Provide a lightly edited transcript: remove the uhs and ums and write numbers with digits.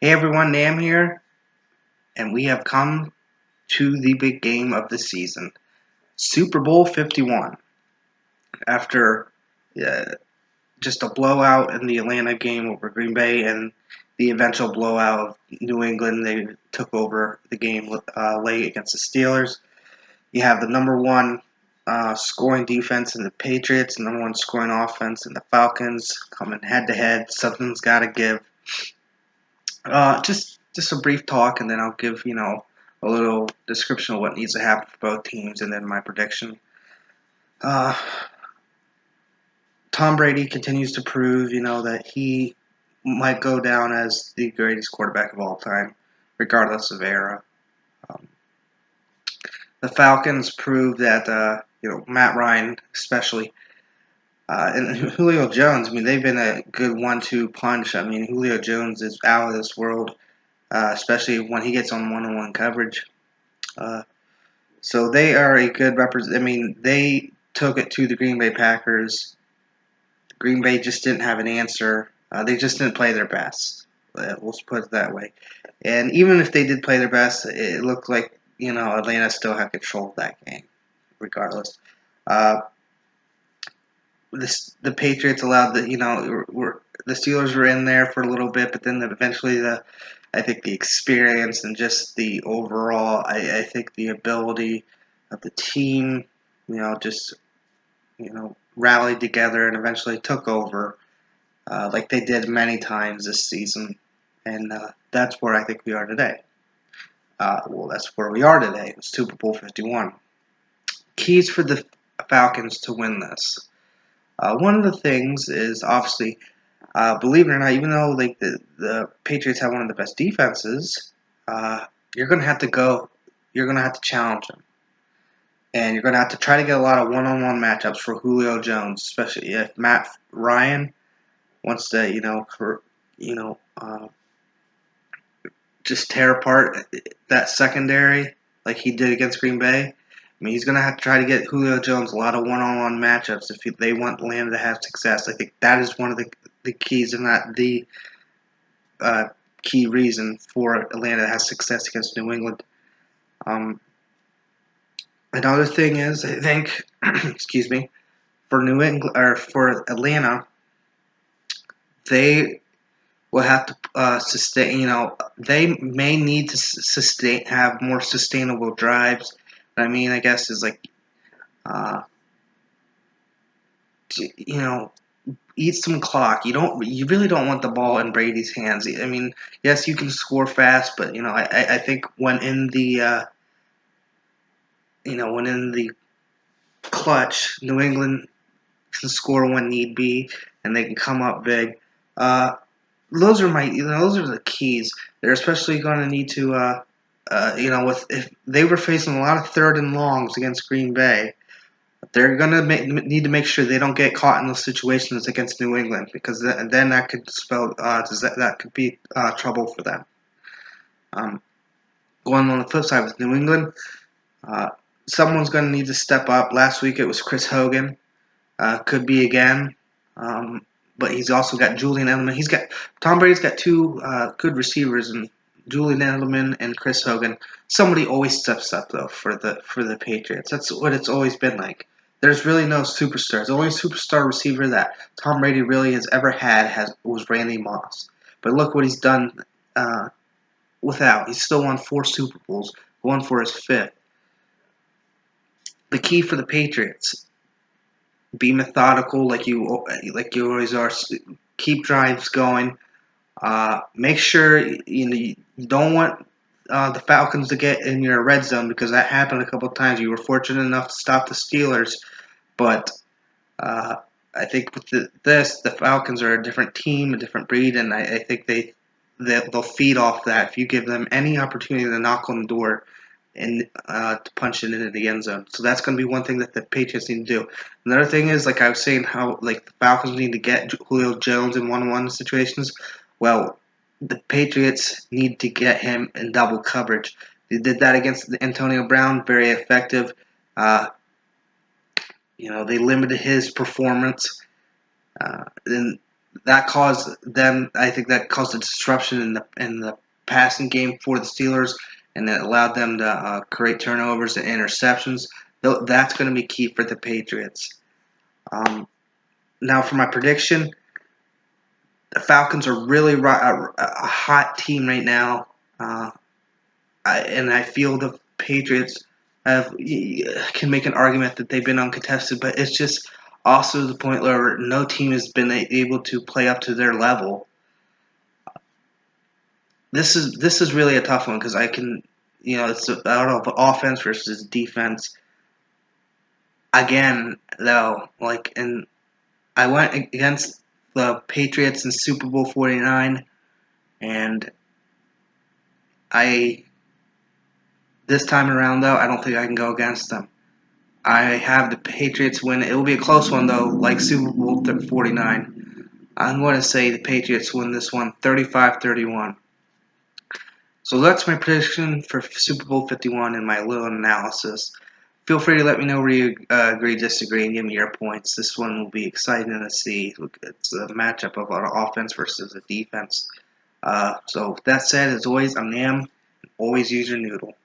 Hey everyone, Nam here, and we have come to the big game of the season, Super Bowl 51. After uh, just a blowout in the Atlanta game over Green Bay and the eventual blowout of New England, they took over the game late against the Steelers. You have the number one scoring defense in the Patriots, number one scoring offense in the Falcons coming head to head. Something's got to give. Just a brief talk, and then I'll give a little description of what needs to happen for both teams, and then my prediction. Uh, Tom Brady continues to prove that he might go down as the greatest quarterback of all time, regardless of era. Um, the Falcons prove that Matt Ryan, especially. And Julio Jones, I mean, they've been a good 1-2 punch. I mean, Julio Jones is out of this world, especially when he gets on one-on-one coverage. Uh, so they are a good represent. I mean, they took it to the Green Bay Packers. Green Bay just didn't have an answer. They just didn't play their best. We'll put it that way. And even if they did play their best, it looked like Atlanta still had control of that game, regardless. Uh, the Patriots allowed the Steelers were in there for a little bit, but then eventually I think the experience and just the overall, I think the ability of the team, just rallied together and eventually took over, like they did many times this season, and that's where I think we are today. Well, that's where we are today. It's Super Bowl 51. Keys for the Falcons to win this. One of the things is obviously, believe it or not, even though like the Patriots have one of the best defenses, you're gonna have to go. You're gonna have to challenge them, and you're gonna have to try to get a lot of one-on-one matchups for Julio Jones, especially if Matt Ryan wants to, just tear apart that secondary like he did against Green Bay. I mean, he's going to have to try to get Julio Jones a lot of one-on-one matchups if they want Atlanta to have success. I think that is one of the keys, and not the uh, key reason for Atlanta to have success against New England. Um, Another thing is, I think, excuse me, for New England or for Atlanta, they will have to sustain. They may need to sustain, have more sustainable drives. What I mean, I guess, is like, uh, you know, eat some clock. You really don't want the ball in Brady's hands. I mean, yes, you can score fast, but I think when in the clutch, New England can score when need be, and they can come up big. Uh, those are the keys. They're especially going to need to with if they were facing a lot of third and longs against Green Bay, they're going to need to make sure they don't get caught in those situations against New England, because then that could spell that could be trouble for them. Um, Going on the flip side with New England, uh, someone's going to need to step up. Last week it was Chris Hogan. Could be again. Um, but he's also got Julian Edelman. Tom Brady's got two good receivers, and Julian Edelman and Chris Hogan. Somebody always steps up though for the Patriots. That's what it's always been like. There's really no superstars. The only superstar receiver that Tom Brady really has ever had was Randy Moss. But look what he's done without. He's still won 4 Super Bowls, one for his fifth. The key for the Patriots: be methodical, like you always are. Keep drives going. Make sure you don't want the Falcons to get in your red zone, because that happened a couple of times. You were fortunate enough to stop the Steelers, but uh, I think with the Falcons are a different team, a different breed, and I think they'll feed off that if you give them any opportunity to knock on the door and to punch it into the end zone. So that's going to be one thing that the Patriots need to do. Another thing is, like I was saying, how like the Falcons need to get Julio Jones in one-on-one situations. Well, the Patriots need to get him in double coverage. They did that against Antonio Brown, very effective. Uh, they limited his performance. Then that caused them. I think that caused a disruption in the passing game for the Steelers, and it allowed them to create turnovers and interceptions. That's going to be key for the Patriots. Now, for my prediction, the Falcons are really a hot team right now, and I feel the Patriots can make an argument that they've been uncontested, but it's just also the point where no team has been able to play up to their level. This is really a tough one because I can, it's out of offense versus defense. Again, though, and I went against the Patriots in Super Bowl 49, and I this time around though I don't think I can go against them. I have the Patriots win. It will be a close one though, like Super Bowl 49. I'm going to say the Patriots win this one 35-31. So that's my prediction for Super Bowl 51 and my little analysis. Feel free to let me know where you agree, disagree, and give me your points. This one will be exciting to see. It's a matchup of an offense versus a defense. So with that said, as always, I'm Nam. Always use your noodle.